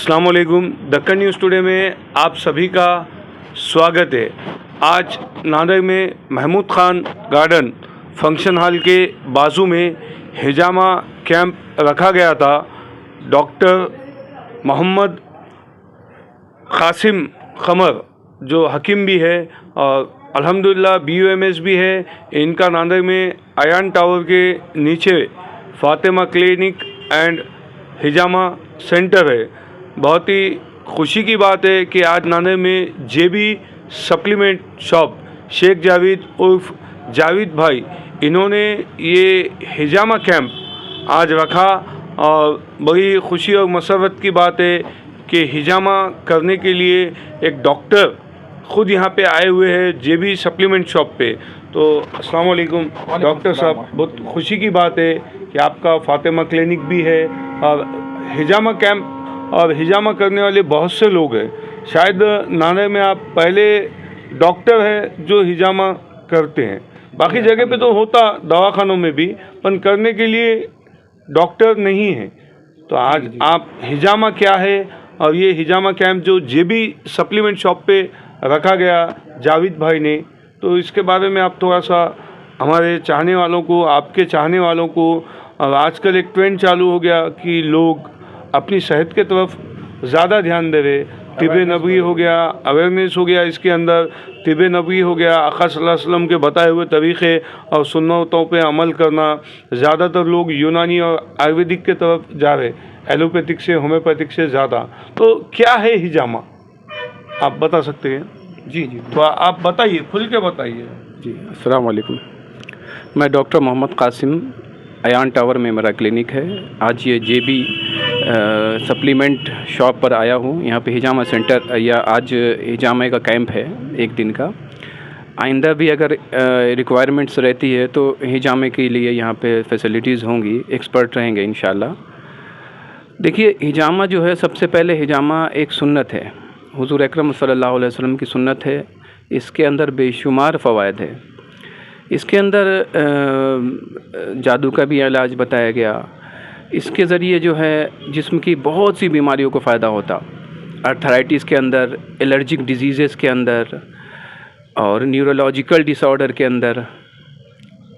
अस्सलाम वालेकुम। Deccan news today में आप सभी का स्वागत है। आज नांदेड़ में Mahmood Khan garden function hall के बाजू में हिजामा कैंप रखा गया था। डॉक्टर मोहम्मद कासिम कमर जो हकीम भी है और अल्हम्दुलिल्लाह BUMS भी है, इनका नांदेड़ में आयन टावर के नीचे Fatima clinic and hijama centre है। बहुत ही खुशी की बात है कि आज नांदेड़ में JB supplement shop Shaikh Javed उर्फ जावेद भाई, इन्होंने ये हिजामा कैंप आज रखा और बड़ी खुशी और मसरत की बात है कि हिजामा करने के लिए एक डॉक्टर ख़ुद यहाँ पे आए हुए हैं JB सप्लीमेंट शॉप पे। तो अस्सलाम वालेकुम डॉक्टर साहब, बहुत खुशी की बात है कि आपका फातिमा क्लिनिक भी है और हिजामा कैंप और हिजामा करने वाले बहुत से लोग हैं। शायद नांदेड़ में आप पहले डॉक्टर हैं जो हिजामा करते हैं। बाकी जगह पे तो होता दवाखानों में भी, पर करने के लिए डॉक्टर नहीं है। तो आज आप हिजामा क्या है और ये हिजामा कैंप जो JB सप्लीमेंट शॉप पे रखा गया जावेद भाई ने, तो इसके बारे में आप थोड़ा सा हमारे चाहने वालों को, आपके चाहने वालों को, और आजकल एक ट्रेंड चालू हो गया कि लोग अपनी सेहत के तरफ ज़्यादा ध्यान दे रहे। तिब नबवी हो गया, अवेयरनेस हो गया, इसके अंदर तिब नबवी हो गया, आका सल्लल्लाहु अलैहि वसल्लम के बताए हुए तरीक़े और सुन्नतों पे अमल करना। ज़्यादातर लोग यूनानी और आयुर्वेदिक के तरफ जा रहे, एलोपैथिक से होम्योपैथिक से ज़्यादा। तो क्या है हिजामा, आप बता सकते हैं? जी, तो आप बताइए, खुल के बताइए। जी, अस्सलाम वालेकुम। मैं डॉक्टर मोहम्मद कासिम, आयन टावर में मेरा क्लिनिक है। आज ये JB सप्लीमेंट शॉप पर आया हूँ। यहाँ पे हिजामा सेंटर या आज हिजामा का कैंप है 1 दिन का। आइंदा भी अगर रिक्वायरमेंट्स रहती है तो हिजामे के लिए यहाँ पे फैसिलिटीज़ होंगी, एक्सपर्ट रहेंगे इंशाल्लाह। देखिए, हिजामा जो है, सबसे पहले हिजामा एक सुन्नत है, हुज़ूर अकरम सल्लल्लाहु अलैहि वसल्लम की सुन्नत है। इसके अंदर बेशुमार फ़वाइद है। इसके अंदर जादू का भी इलाज बताया गया। इसके ज़रिए जो है जिस्म की बहुत सी बीमारियों को फ़ायदा होता। अर्थराइटिस के अंदर, एलर्जिक डिजीज़ के अंदर और न्यूरोलॉजिकल डिसऑर्डर के अंदर,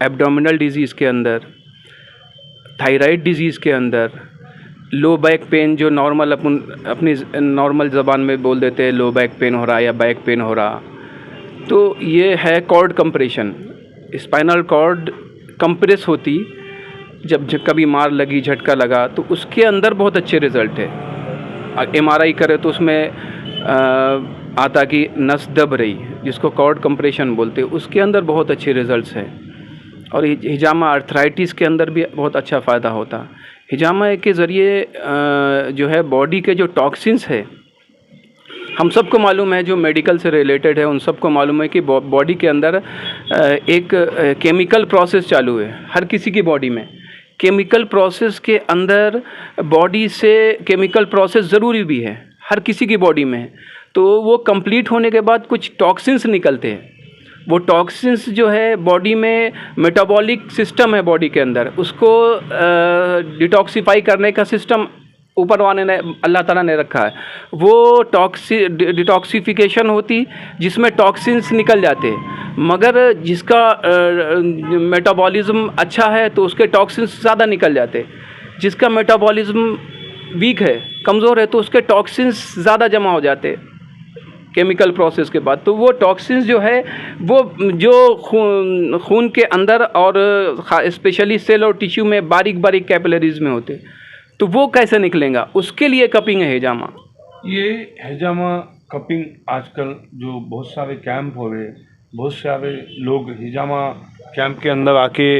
एब्डोमिनल डिजीज़ के अंदर, थायराइड डिजीज़ के अंदर, लो बैक पेन जो नॉर्मल अपनी नॉर्मल ज़बान में बोल देते हैं लो बैक पेन हो रहा या बैक पेन हो रहा, तो ये है cord compression. Spinal cord compress होती जब कभी मार लगी, झटका लगा, तो उसके अंदर बहुत अच्छे रिज़ल्ट है। MRI करे तो उसमें आता कि नस दब रही, जिसको कॉर्ड कंप्रेशन बोलते हैं, उसके अंदर बहुत अच्छे रिज़ल्ट्स हैं। और हिजामा अर्थराइटिस के अंदर भी बहुत अच्छा फ़ायदा होता। हिजामा के ज़रिए जो है बॉडी के जो टॉक्सिन्स है, हम सबको मालूम है, जो मेडिकल से रिलेटेड है उन सबको मालूम है कि बॉडी के अंदर एक केमिकल प्रोसेस चालू है। हर किसी की बॉडी में केमिकल प्रोसेस के अंदर बॉडी से केमिकल प्रोसेस ज़रूरी भी है, हर किसी की बॉडी में है। तो वो कंप्लीट होने के बाद कुछ टॉक्सिन्स निकलते हैं। वो टॉक्सिन्स जो है बॉडी में, मेटाबॉलिक सिस्टम है बॉडी के अंदर, उसको डिटॉक्सीफाई करने का सिस्टम ऊपर वाले ने, अल्लाह ताला ने रखा है। वो डिटॉक्सिफिकेशन होती जिसमें टॉक्सिन्स निकल जाते हैं। मगर जिसका मेटाबॉलिज्म अच्छा है तो उसके टॉक्सिन्स ज़्यादा निकल जाते। जिसका मेटाबॉलिज्म वीक है, कमज़ोर है, तो उसके टॉक्सिन्स ज़्यादा जमा हो जाते केमिकल प्रोसेस के बाद। तो वो टॉक्सिन्स जो है वो जो खून के अंदर और स्पेशली सेल और टिश्यू में बारीक बारीक कैपिलरीज में होते, तो वो कैसे निकलेगा, उसके लिए कपिंग है हिजामा। ये हिजामा कपिंग आजकल जो बहुत सारे कैंप हो रहे, बहुत सारे लोग हिजामा कैंप के अंदर आके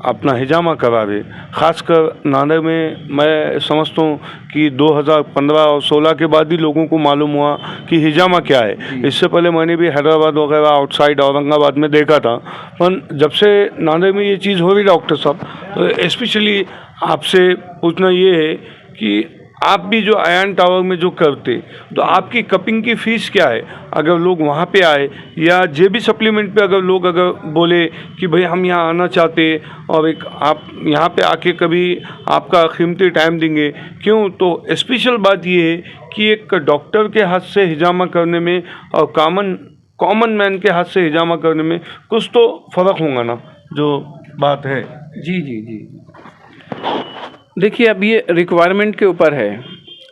अपना हिजामा करा रहे। ख़ासकर नांदेड़ में मैं समझता हूँ कि 2015 और 16 के बाद ही लोगों को मालूम हुआ कि हिजामा क्या है। इससे पहले मैंने भी हैदराबाद वगैरह आउटसाइड औरंगाबाद में देखा था, पर जब से नांदेड़ में ये चीज़ हो रही डॉक्टर साहब, तो स्पेशली आपसे पूछना ये है कि आप भी जो आयन टावर में जो करते, तो आपकी कपिंग की फ़ीस क्या है? अगर लोग वहाँ पे आए या JB सप्लीमेंट पे अगर लोग अगर बोले कि भाई हम यहाँ आना चाहते और एक आप यहाँ पे आके कभी आपका कीमती टाइम देंगे, क्यों? तो स्पेशल बात ये है कि एक डॉक्टर के हाथ से हिजामा करने में और कॉमन मैन के हाथ से हिजामा करने में कुछ तो फ़र्क होगा ना, जो बात है। जी जी जी। देखिए, अब ये रिक्वायरमेंट के ऊपर है।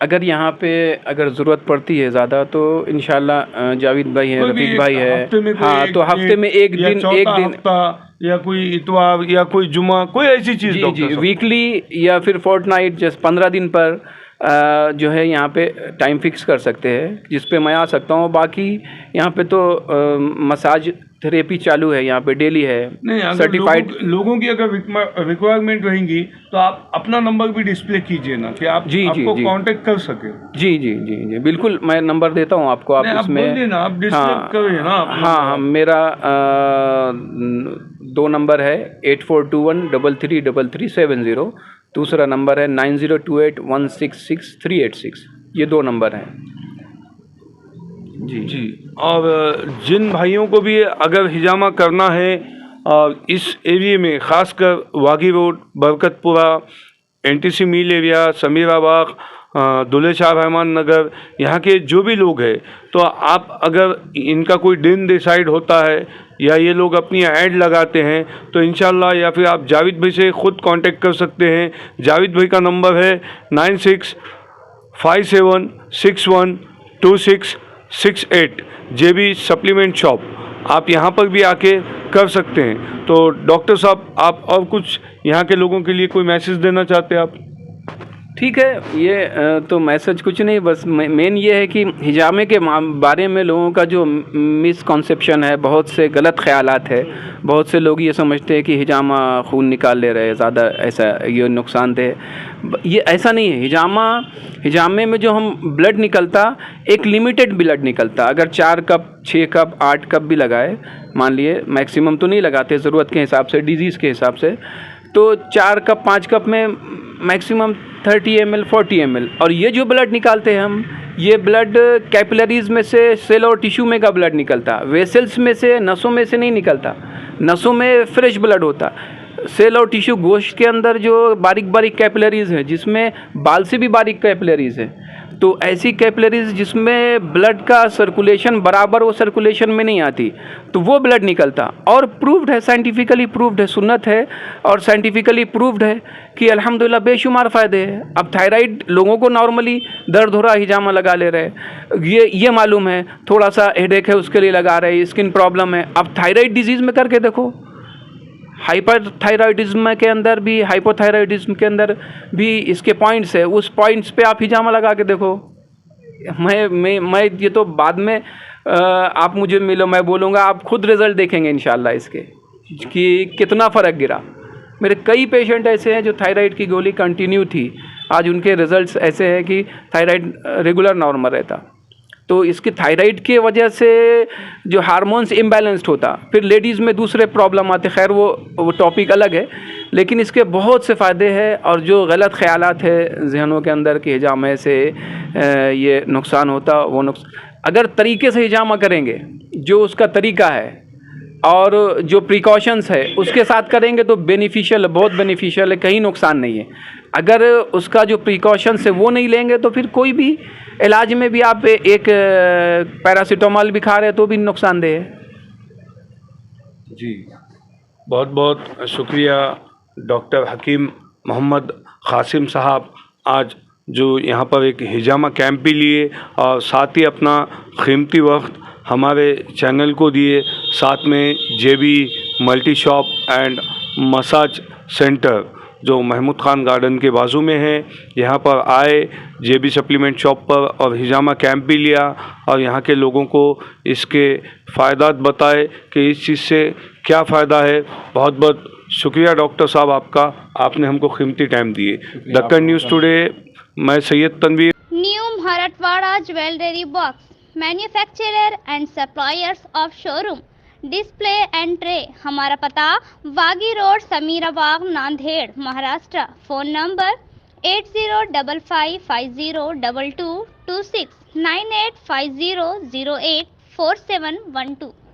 अगर यहाँ पे अगर ज़रूरत पड़ती है ज़्यादा तो इंशाल्लाह जावेद भाई है, रफ़ीक भाई है, हाँ, तो हफ्ते में एक दिन हफ्ता या कोई इतवार या कोई जुमा, कोई ऐसी चीज़ जी जी, वीकली या फिर फोर्टनाइट, जैसे 15 दिन पर जो है यहाँ पे टाइम फिक्स कर सकते हैं जिस पे मैं आ सकता हूँ। बाकी यहाँ पे तो मसाज थेरेपी चालू है, यहाँ पे डेली है। नहीं, अगर सर्टिफाइड लोगों की अगर रिक्वायरमेंट रहेंगी तो आप अपना नंबर भी डिस्प्ले कीजिए ना, कि आप आपको कांटेक्ट कर सके। जी जी जी जी, बिल्कुल, मैं नंबर देता हूँ आपको, आप इसमें आप डिस्प्ले करिए ना। हाँ, मेरा 2 नंबर है, 8421333370। दूसरा नंबर है 9028166386। ये 2 नंबर हैं। जी जी। और जिन भाइयों को भी अगर हिजामा करना है इस एरिया में, ख़ासकर Wagi road, Barkatpura, NTC mill area, Samirabag, Dulhe Shah Rahman नगर, यहाँ के जो भी लोग हैं, तो आप अगर इनका कोई दिन डिसाइड होता है या ये लोग अपनी ऐड लगाते हैं तो इंशाल्लाह, या फिर आप जावेद भाई से ख़ुद कांटेक्ट कर सकते हैं। जावेद भाई का नंबर है 9657612668, JB सप्लीमेंट शॉप। आप यहाँ पर भी आके कर सकते हैं। तो डॉक्टर साहब, आप और कुछ यहाँ के लोगों के लिए कोई मैसेज देना चाहते हैं आप? ठीक है, ये तो मैसेज कुछ नहीं, बस मेन ये है कि हिजामे के बारे में लोगों का जो मिसकॉन्सेप्शन है, बहुत से गलत ख्यालात है। बहुत से लोग ये समझते हैं कि हिजामा खून निकाल ले रहे हैं ज़्यादा, ऐसा ये नुकसानदेह। ये ऐसा नहीं है। हिजामे में जो हम ब्लड निकलता, एक लिमिटेड ब्लड निकलता। अगर 4 कप 6 कप 8 कप भी लगाए, मान लिए, मैक्सिमम तो नहीं लगाते, ज़रूरत के हिसाब से, डिजीज़ के हिसाब से, तो 4 कप 5 कप में मैक्सिमम 30 ml 40 ml। और ये जो ब्लड निकालते हैं हम, ये ब्लड कैपिलरीज में से, सेल और टिश्यू में का ब्लड निकलता, वेसल्स में से, नसों में से नहीं निकलता। नसों में फ्रेश ब्लड होता। सेल और टिश्यू, गोश्त के अंदर जो बारीक बारीक कैपिलरीज हैं, जिसमें बाल से भी बारीक कैपिलरीज हैं, तो ऐसी कैपिलरीज जिसमें ब्लड का सर्कुलेशन बराबर वो सर्कुलेशन में नहीं आती, तो वो ब्लड निकलता। और प्रूव्ड है, साइंटिफिकली प्रूव्ड है, सुन्नत है और साइंटिफिकली प्रूव्ड है कि अल्हम्दुलिल्लाह बेशुमार फ़ायदे हैं। अब थायराइड लोगों को नॉर्मली दर्द हो रहा, हिजामा लगा ले रहे, ये मालूम है, थोड़ा सा हेडेक है उसके लिए लगा रहे, स्किन प्रॉब्लम है। अब थायराइड डिजीज़ में करके देखो, हाइपरथायराइडिज्म के अंदर भी, हाइपोथायराइडिज्म के अंदर भी इसके पॉइंट्स है, उस पॉइंट्स पे आप हिजामा लगा के देखो। मैं ये तो बाद में आप मुझे मिलो, मैं बोलूँगा, आप खुद रिज़ल्ट देखेंगे इंशाल्लाह इसके कि कितना फ़र्क गिरा। मेरे कई पेशेंट ऐसे हैं जो थायराइड की गोली कंटिन्यू थी, आज उनके रिज़ल्ट्स ऐसे हैं कि थायराइड रेगुलर नॉर्मल रहता। तो इसकी थायराइड की वजह से जो हार्मोन्स इम्बैलेंस्ड होता, फिर लेडीज़ में दूसरे प्रॉब्लम आते, खैर वो टॉपिक अलग है, लेकिन इसके बहुत से फ़ायदे हैं। और जो गलत ख़यालात है जहनों के अंदर कि हिजामे से ये नुकसान होता, वो अगर तरीके से हिजामा करेंगे, जो उसका तरीका है और जो प्रिकॉशंस है उसके साथ करेंगे तो बेनिफिशियल, बहुत बेनिफिशियल है, कहीं नुकसान नहीं है। अगर उसका जो प्रिकॉशंस है वो नहीं लेंगे तो फिर कोई भी इलाज में भी आप एक पैरासीटामोल भी खा रहे हैं तो भी नुकसानदेह है। जी, बहुत बहुत शुक्रिया डॉक्टर हकीम मोहम्मद कासिम साहब, आज जो यहाँ पर एक हिजामा कैंप भी लिए और साथ ही अपना कीमती वक्त हमारे चैनल को दिए। साथ में JB multi shop and massage centre जो महमूद खान गार्डन के बाजू में है, यहाँ पर आए, JB सप्लीमेंट शॉप पर और हिजामा कैंप भी लिया और यहाँ के लोगों को इसके फ़ायदात बताए कि इस चीज़ से क्या फ़ायदा है। बहुत बहुत शुक्रिया डॉक्टर साहब आपका, आपने हमको कीमती टाइम दिए। दक्कन न्यूज़ टुडे, मैं Syed Tanveer. New Marathwada jewellery box, manufacturer and suppliers of showroom, display and tray. हमारा पता Wagi road, Samirabag, Nanded, Maharashtra. Phone number 8055502226, 9850084712।